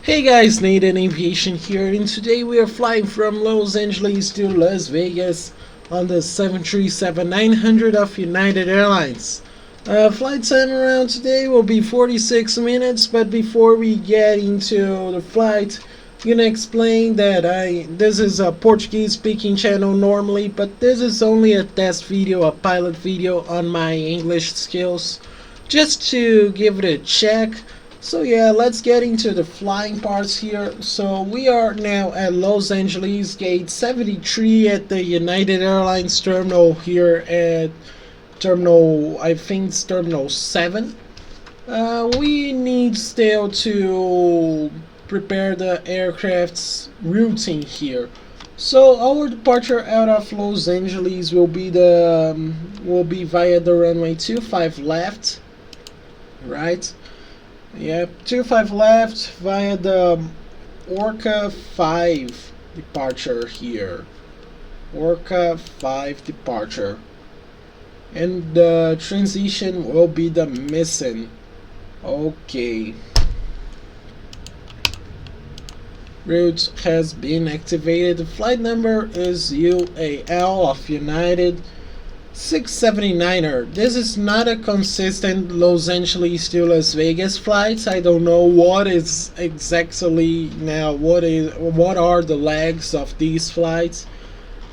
Hey guys, Nathan Aviation here, and today we are flying from Los Angeles to Las Vegas on the 737-900 of United Airlines. Flight time around today will be 46 minutes, but before we get into the flight, I'm gonna explain that this is a Portuguese speaking channel normally, but this is only a test video, a pilot video on my English skills, just to give it a check. So yeah, let's get into the flying parts here. So we are now at Los Angeles gate 73 at the United Airlines terminal here at terminal, I think it's terminal 7. We need still to prepare the aircraft's routing here. So our departure out of Los Angeles will be via the runway 25 left, right? Yep, 25 left via the Orca 5 departure here. Orca 5 departure. And the transition will be the missing. Okay. Route has been activated. The flight number is UAL of United 679er. This is not a consistent Los Angeles to Las Vegas flight. I don't know what is exactly now what are the legs of these flights,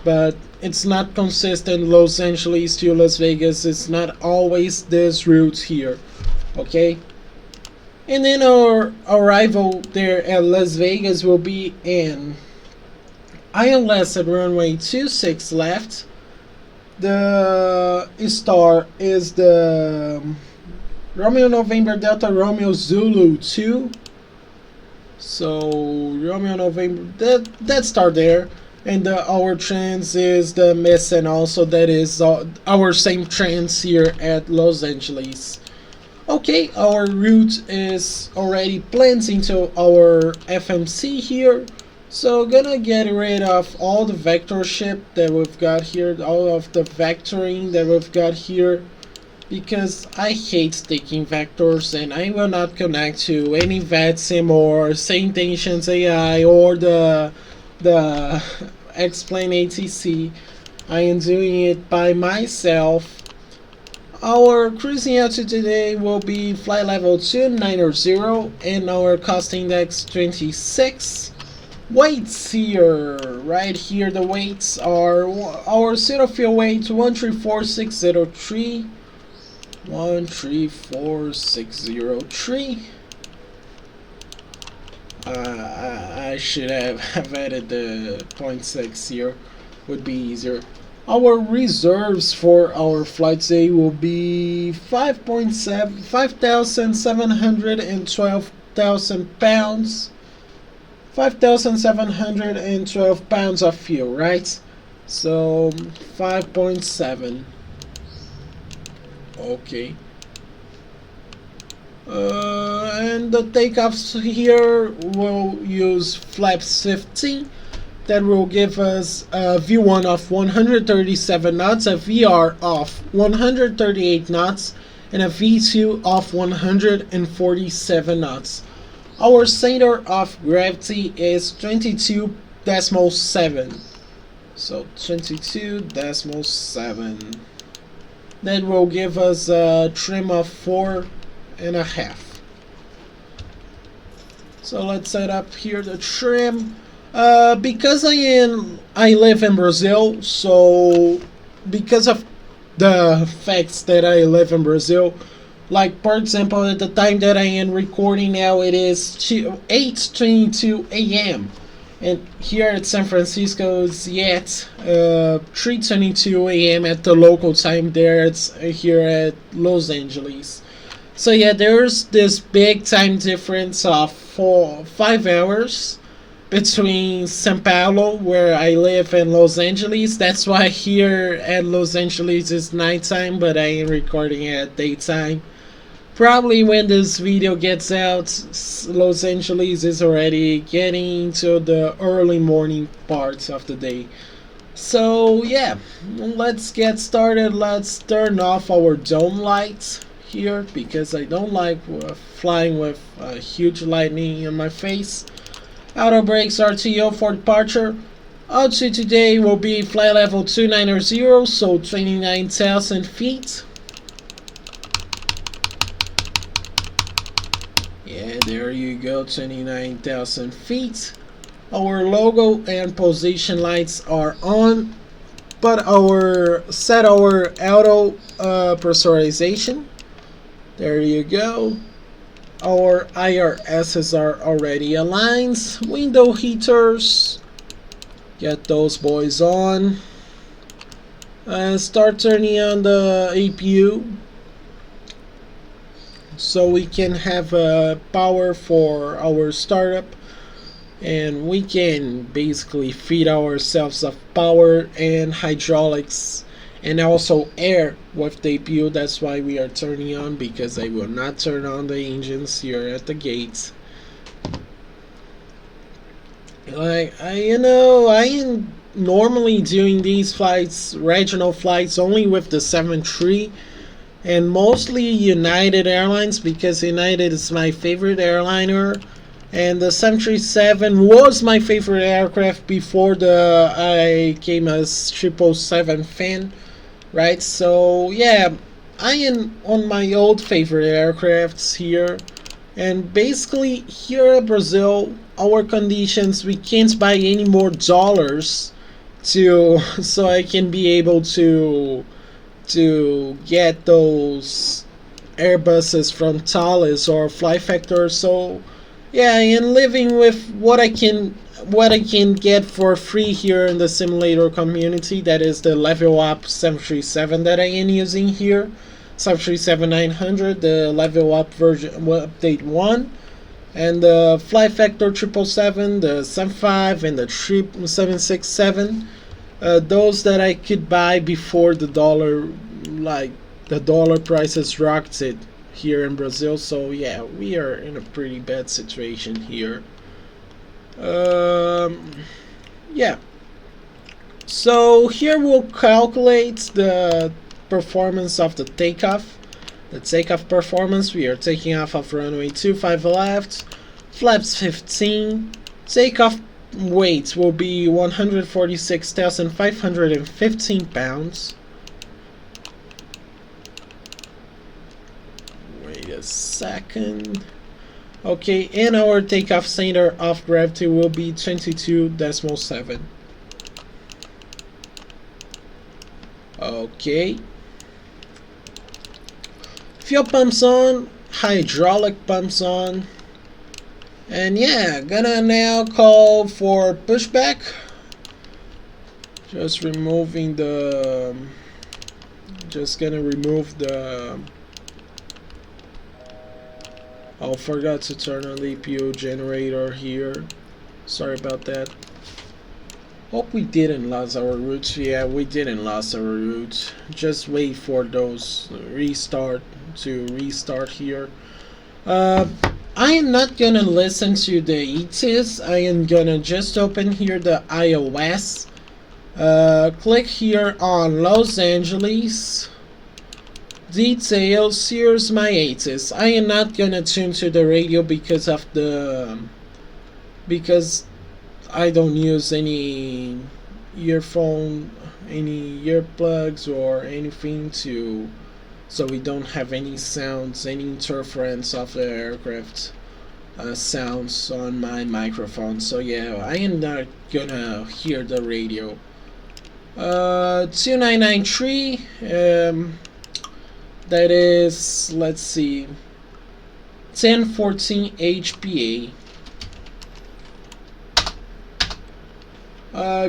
but it's not consistent Los Angeles to Las Vegas. It's not always this route here. Okay? And then our arrival there at Las Vegas will be in ILS at runway 26 left. The star is the Romeo November Delta Romeo Zulu 2. So Romeo November, that star there, and our trans is the missing also. That is our same trans here at Los Angeles. Okay, our route is already planned into our FMC here. So gonna get rid of all the vectorship that we've got here, all of the vectoring that we've got here, because I hate taking vectors, and I will not connect to any VetSim or Saintations AI or the Explain ATC. I am doing it by myself. Our cruising altitude today will be flight level 290 and our cost index 26. Weights here, right here, the weights are our zero fuel weight 134603, 134603. I should have added the 0.6 here, would be easier. Our reserves for our flight today will be 5,712,000 pounds. 5,712 pounds of fuel, right? So 5.7. Okay. And the takeoffs here will use flaps 15. That will give us a V1 of 137 knots, a VR of 138 knots, and a V2 of 147 knots. Our center of gravity is 22.7. So 22.7. That will give us a trim of 4.5. So let's set up here the trim. Because I live in Brazil, so because of the facts that I live in Brazil, like for example, at the time that I am recording now, it is 8:22 a.m. and here at San Francisco it's yet 3:22 a.m. at the local time. There it's here at Los Angeles. So yeah, there's this big time difference of 5 hours between São Paulo, where I live, and Los Angeles. That's why here at Los Angeles is nighttime, but I am recording at daytime. Probably when this video gets out, Los Angeles is already getting into the early morning parts of the day. So yeah, let's get started. Let's turn off our dome lights here because I don't like flying with huge lightning in my face. Auto brakes RTO for departure. Altitude today will be flight level 290, so 29,000 feet. Yeah, there you go, 29,000 feet. Our logo and position lights are on, but our auto pressurization. There you go. Our IRSs are already aligned. Window heaters. Get those boys on. Start turning on the APU so we can have power for our startup, and we can basically feed ourselves of power and hydraulics and also air with the APU. That's why we are turning on, because I will not turn on the engines here at the gates. Like I am normally doing these flights, regional flights, only with the 73 and mostly United Airlines, because United is my favorite airliner, and the 737 was my favorite aircraft before I came a 777 fan, right? So yeah, I am on my old favorite aircrafts here, and basically here in Brazil, our conditions, we can't buy any more dollars to so I can be able to get those Airbuses from Thales or Fly Factor. So yeah, and living with what I can get for free here in the simulator community. That is the Level Up 737 that I am using here, 737-900, the Level Up version update 1, and the Fly Factor 777, the 75, and the 767. Those that I could buy before the dollar, like the dollar prices rocketed here in Brazil. So yeah, we are in a pretty bad situation here. Yeah. So here we'll calculate the performance of the takeoff. The takeoff performance, we are taking off of runway 25 left, flaps 15, takeoff weight will be 146,515 pounds. Wait a second. Okay, and our takeoff center of gravity will be 22.7. Okay. Fuel pumps on, hydraulic pumps on. And yeah, gonna now call for pushback. Just gonna remove the oh, forgot to turn on the APU generator here. Sorry about that. Hope we didn't lose our routes. Yeah, we didn't lose our routes. Just wait for those restart here. I am not gonna listen to the ETIS. I am gonna just open here the iOS. Click here on Los Angeles. Details. Here's my ETIS. I am not gonna tune to the radio because I don't use any earplugs or anything so we don't have any sounds, any interference of the aircraft sounds on my microphone. So yeah, I am not gonna hear the radio. 2993, that is, let's see, 1014 HPA.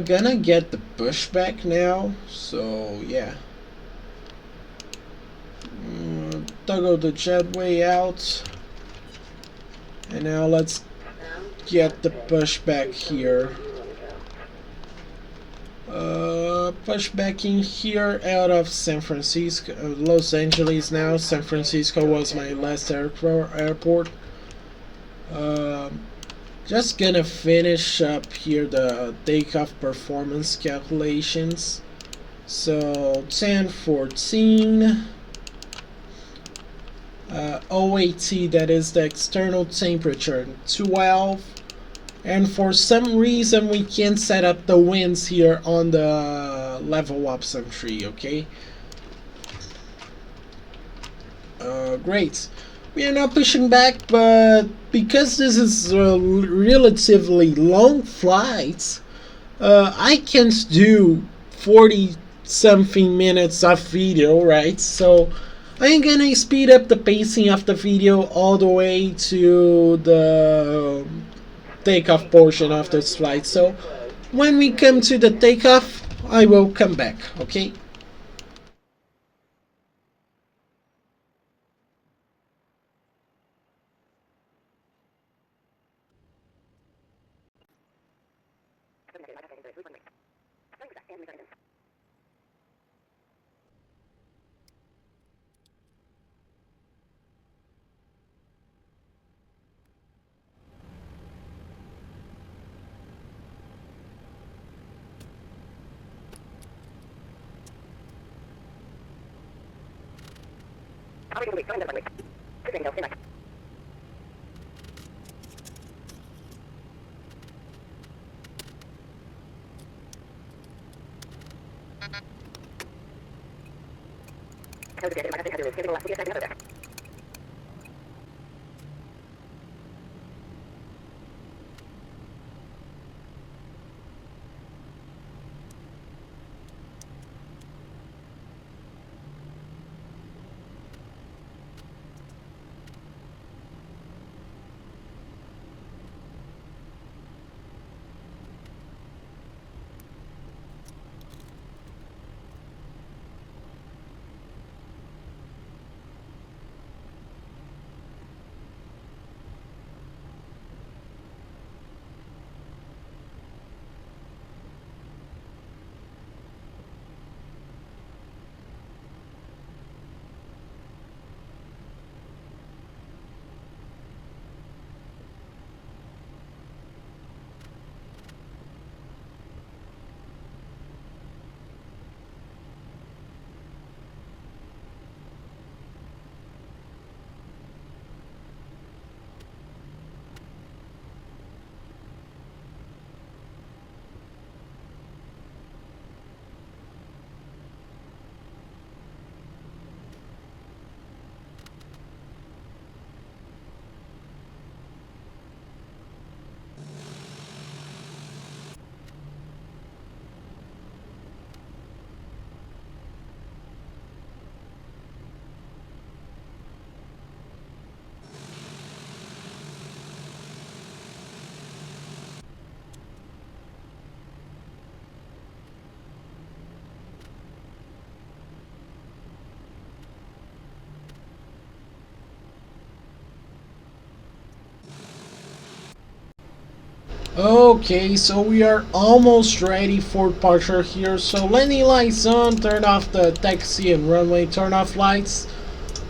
Gonna get the pushback now, so yeah. Toggle the jetway out, and now let's get the pushback here. Pushback in here out of San Francisco, Los Angeles now. San Francisco was my last airport. Just gonna finish up here the takeoff performance calculations. So 1014. OAT, that is the external temperature, 12. And for some reason we can't set up the winds here on the level up some tree, okay? Great. We are now pushing back, but because this is a relatively long flight, I can't do 40 something minutes of video, right? So I'm gonna speed up the pacing of the video all the way to the takeoff portion of this flight. So when we come to the takeoff, I will come back, okay? Okay, so we are almost ready for departure here. So landing lights on, turn off the taxi and runway turn off lights,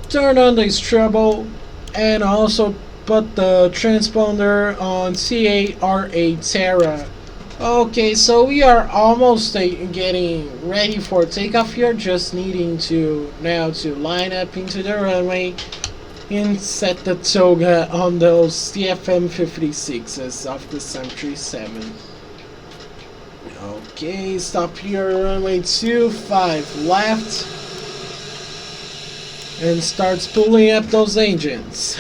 turn on the strobo, and also put the transponder on CARA Terra. Okay, so we are almost getting ready for takeoff here, just needing to now to line up into the runway and set the toga on those CFM 56s of the 737. Okay, stop here, runway 25 left, and starts pulling up those engines.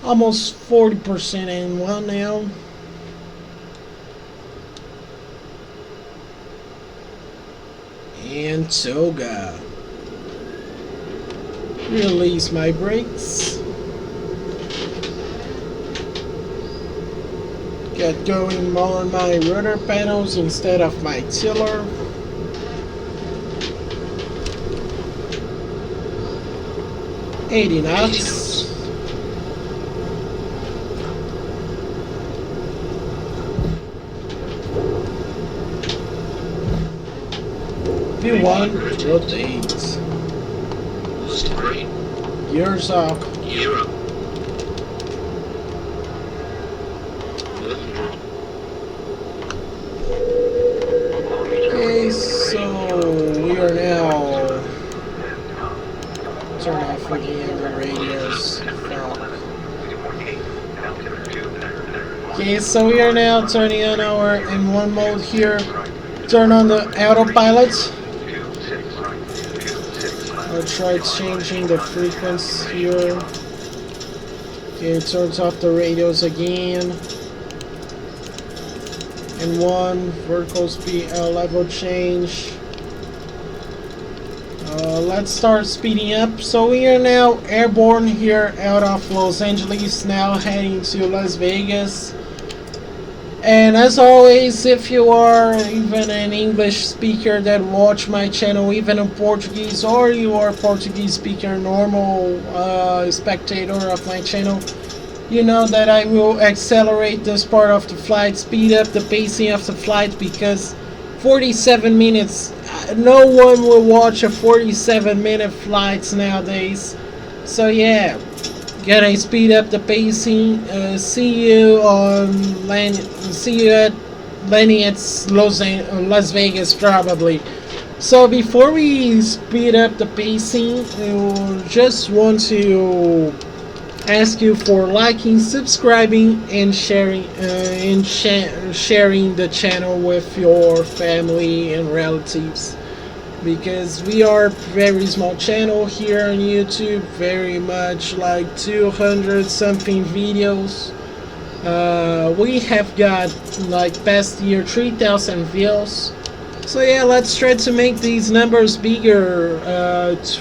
Almost 40% in one now. And toga. Release my brakes. Get going on my rudder pedals instead of my tiller. $80 knots. V1 rotate. Gears up. Gear up. Okay, so we are now turn off again. Okay, so we are now turning on our in one mode here. Turn on the autopilot. I'll try changing the frequency here. Okay, it turns off the radios again. And one vertical speed level change. Let's start speeding up. So we are now airborne here out of Los Angeles, now heading to Las Vegas. And as always, if you are even an English speaker that watch my channel, even in Portuguese, or you are a Portuguese speaker, normal spectator of my channel, you know that I will accelerate this part of the flight, speed up the pacing of the flight, because 47 minutes, no one will watch a 47-minute flights nowadays. So yeah, gonna speed up the pacing. See you at landing at Las Vegas probably. So before we speed up the pacing, I just want to ask you for liking, subscribing, and sharing sharing the channel with your family and relatives, because we are a very small channel here on YouTube, very much like 200 something videos. We have got like past year 3,000 views. So yeah, let's try to make these numbers bigger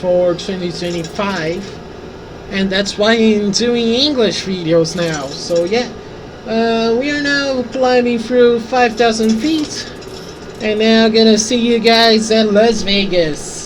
for 2025. And that's why I'm doing English videos now. So yeah, we are now climbing through 5,000 feet, and now gonna see you guys at Las Vegas.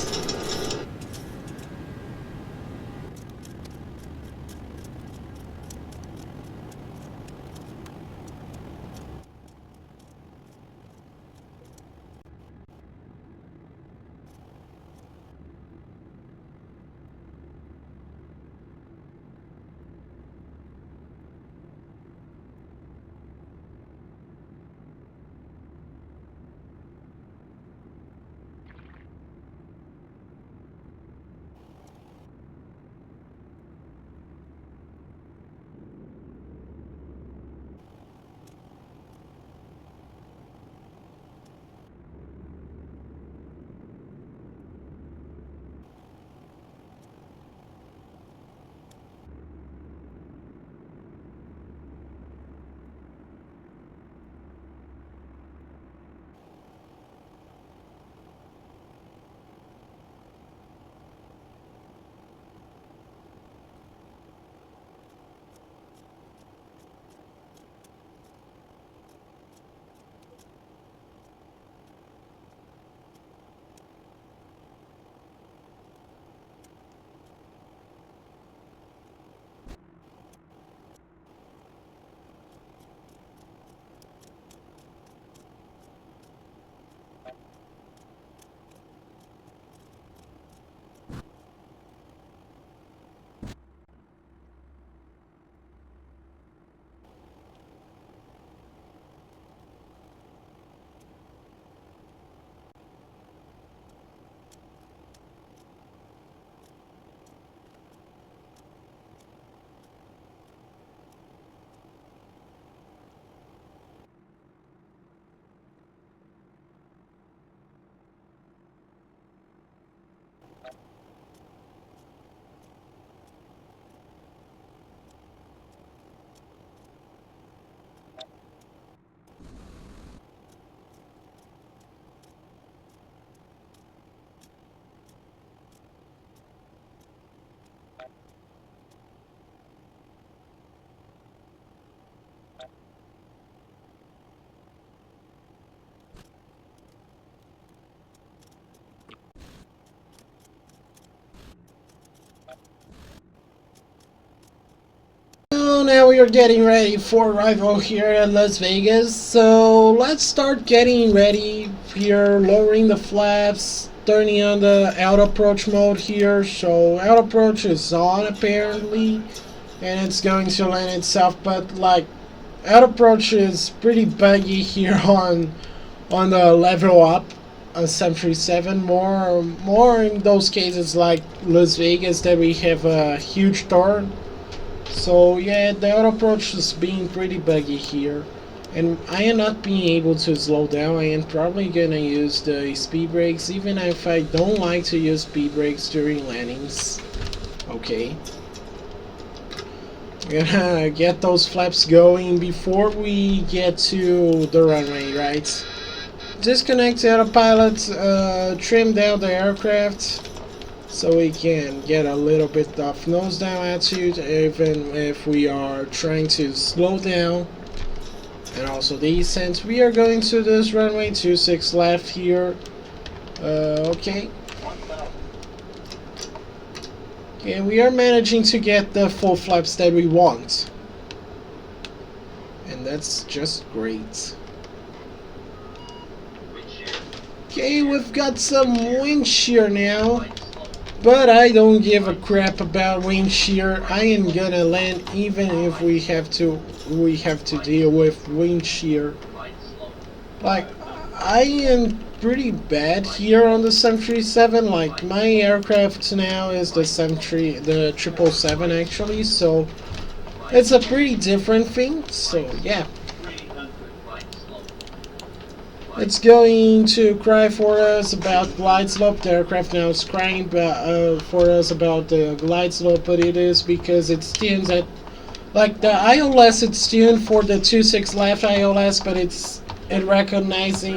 So now we are getting ready for arrival here at Las Vegas. So let's start getting ready here, lowering the flaps, turning on the auto approach mode here. So auto approach is on apparently, and it's going to land itself. But like auto approach is pretty buggy here on the level up. 737, more in those cases like Las Vegas that we have a huge turn. So yeah, the auto approach is being pretty buggy here. And I am not being able to slow down. I am probably gonna use the speed brakes, even if I don't like to use speed brakes during landings. Okay. We're gonna get those flaps going before we get to the runway, right? Disconnect the autopilot, trim down the aircraft so we can get a little bit of nose down attitude even if we are trying to slow down. And also descent. We are going to this runway 26 left here. Okay. Okay, we are managing to get the full flaps that we want. And that's just great. Okay, we've got some wind shear now. But I don't give a crap about wind shear. I am gonna land even if we have to deal with wind shear. Like, I am pretty bad here on the 737. Like, my aircraft now is the 777 actually, so it's a pretty different thing. So yeah. It's going to cry for us about glide slope. The aircraft now is crying for us about the glide slope, but it is because it's tuned at, like the ILS, it's tuned for the 26 left ILS, but it's recognizing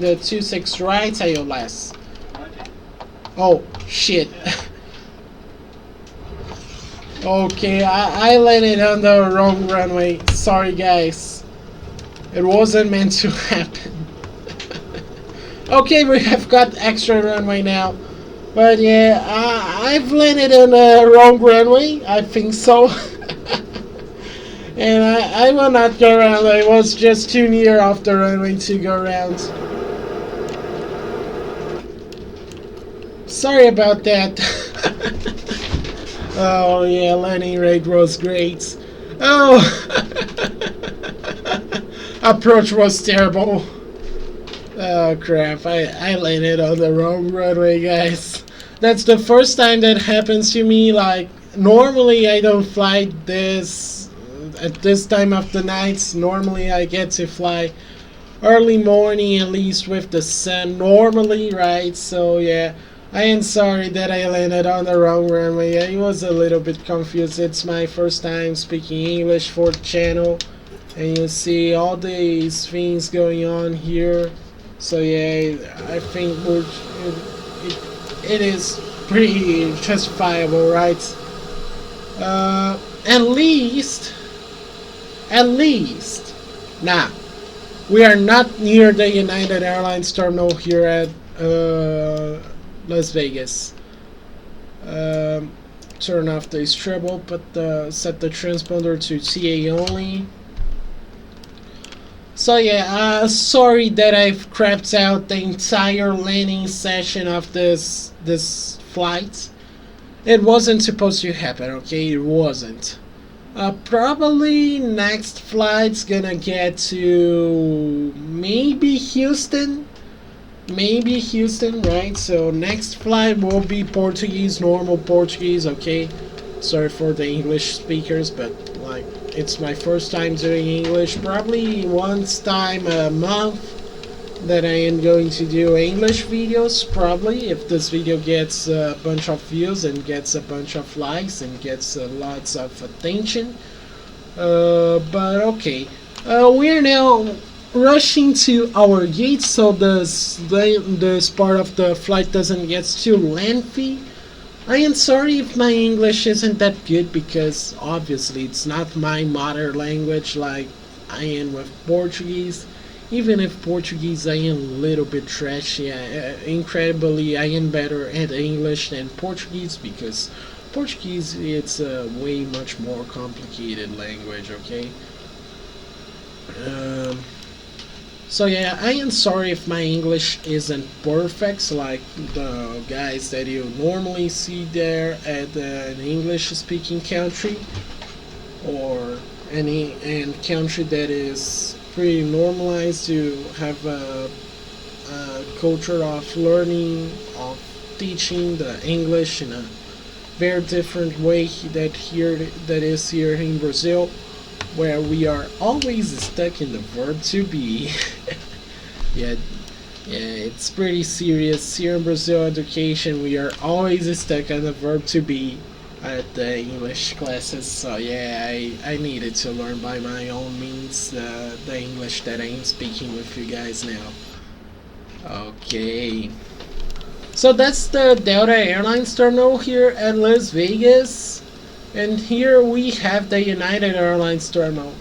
the 26 right ILS. Oh shit. Okay, I landed on the wrong runway. Sorry guys. It wasn't meant to happen. Okay, we have got extra runway now. But yeah, I've landed on the wrong runway. I think so. And I will not go around. I was just too near off the runway to go around. Sorry about that. Oh yeah, landing rate was great. Oh. Approach was terrible. Oh crap, I landed on the wrong runway, guys. That's the first time that happens to me. Like, normally I don't fly this at this time of the night. Normally I get to fly early morning, at least with the sun normally, right? So yeah, I am sorry that I landed on the wrong runway. I was a little bit confused. It's my first time speaking English for the channel. And you see all these things going on here. So yeah, I think it is pretty justifiable, right? At least, now, we are not near the United Airlines terminal here at Las Vegas. Turn off this treble, but set the transponder to TA only. So yeah, sorry that I've crapped out the entire landing session of this flight. It wasn't supposed to happen, okay? It wasn't. Probably next flight's gonna get to maybe Houston. Maybe Houston, right? So next flight will be Portuguese, normal Portuguese, okay? Sorry for the English speakers, but like, it's my first time doing English. Probably once time a month that I am going to do English videos. Probably if this video gets a bunch of views and gets a bunch of likes and gets lots of attention. But okay, we're now rushing to our gate so this part of the flight doesn't get too lengthy. I am sorry if my English isn't that good because obviously it's not my mother language like I am with Portuguese. Even if Portuguese I am a little bit trashy, incredibly I am better at English than Portuguese because Portuguese it's a way much more complicated language, okay? So yeah, I am sorry if my English isn't perfect like the guys that you normally see there at an English-speaking country or any country that is pretty normalized to have a culture of learning, of teaching the English in a very different way that is here in Brazil, where we are always stuck in the verb to be. yeah, it's pretty serious here in Brazil education. We are always stuck on the verb to be at the English classes. So yeah, I needed to learn by my own means the English that I am speaking with you guys now. Okay. So that's the Delta Airlines terminal here at Las Vegas. And here we have the United Airlines terminal.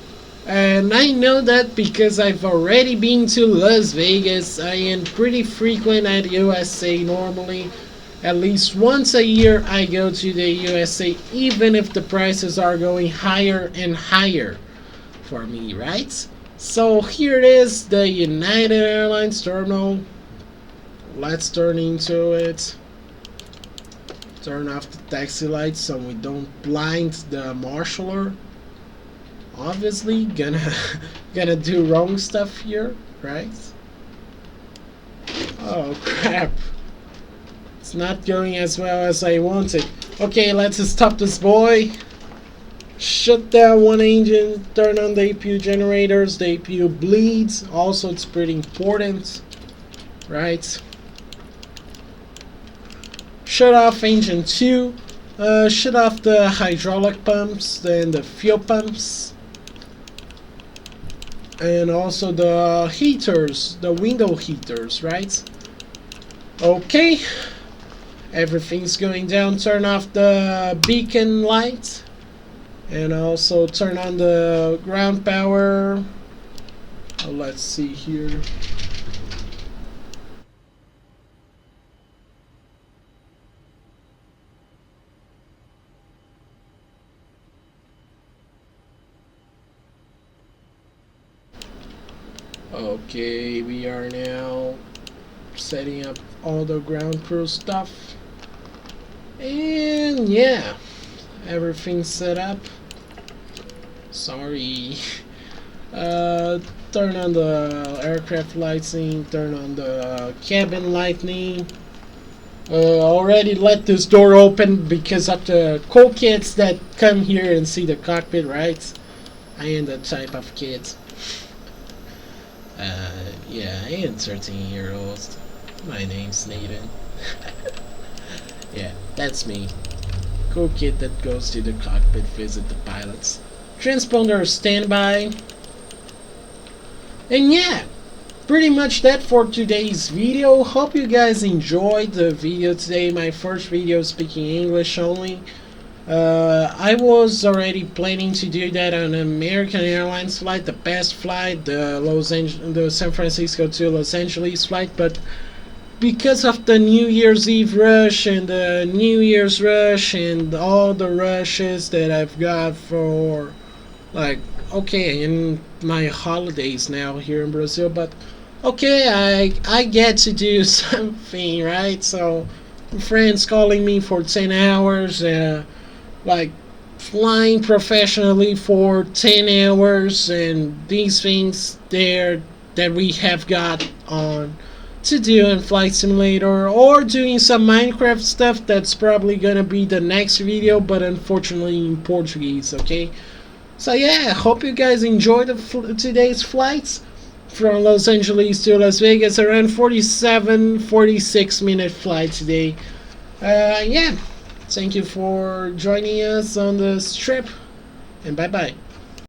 And I know that because I've already been to Las Vegas. I am pretty frequent at USA normally. At least once a year I go to the USA, even if the prices are going higher and higher for me, right? So here it is, the United Airlines terminal. Let's turn into it. Turn off the taxi lights so we don't blind the marshaller. Obviously gonna do wrong stuff here, right? Oh crap. It's not going as well as I wanted. Okay, let's stop this boy. Shut down one engine, turn on the APU generators. The APU bleeds. Also, it's pretty important, right? Shut off engine 2. Shut off the hydraulic pumps, then the fuel pumps. And also the heaters, the window heaters, right? Okay. Everything's going down. Turn off the beacon light. And also turn on the ground power. Let's see here. Okay, we are now setting up all the ground crew stuff. And yeah, everything's set up. Sorry. Turn on the aircraft lighting, turn on the cabin lighting. Already let this door open because of the cool kids that come here and see the cockpit, right? I am that type of kid. Yeah, I am 13-year-old. My name's Nathan. Yeah, that's me. Cool kid that goes to the cockpit, visit the pilots. Transponder standby. And yeah, pretty much that for today's video. Hope you guys enjoyed the video today. My first video speaking English only. I was already planning to do that on an American Airlines flight, the past flight, the San Francisco to Los Angeles flight, but because of the New Year's Eve rush and the New Year's rush and all the rushes that I've got for, like, okay, in my holidays now here in Brazil, but okay, I get to do something, right? So friends calling me for 10 hours, like flying professionally for 10 hours, and these things there that we have got on to do in Flight Simulator, or doing some Minecraft stuff. That's probably gonna be the next video, but unfortunately in Portuguese, okay? So yeah, hope you guys enjoyed today's flights from Los Angeles to Las Vegas, around 46 minute flight today. Yeah, thank you for joining us on this trip, and bye bye.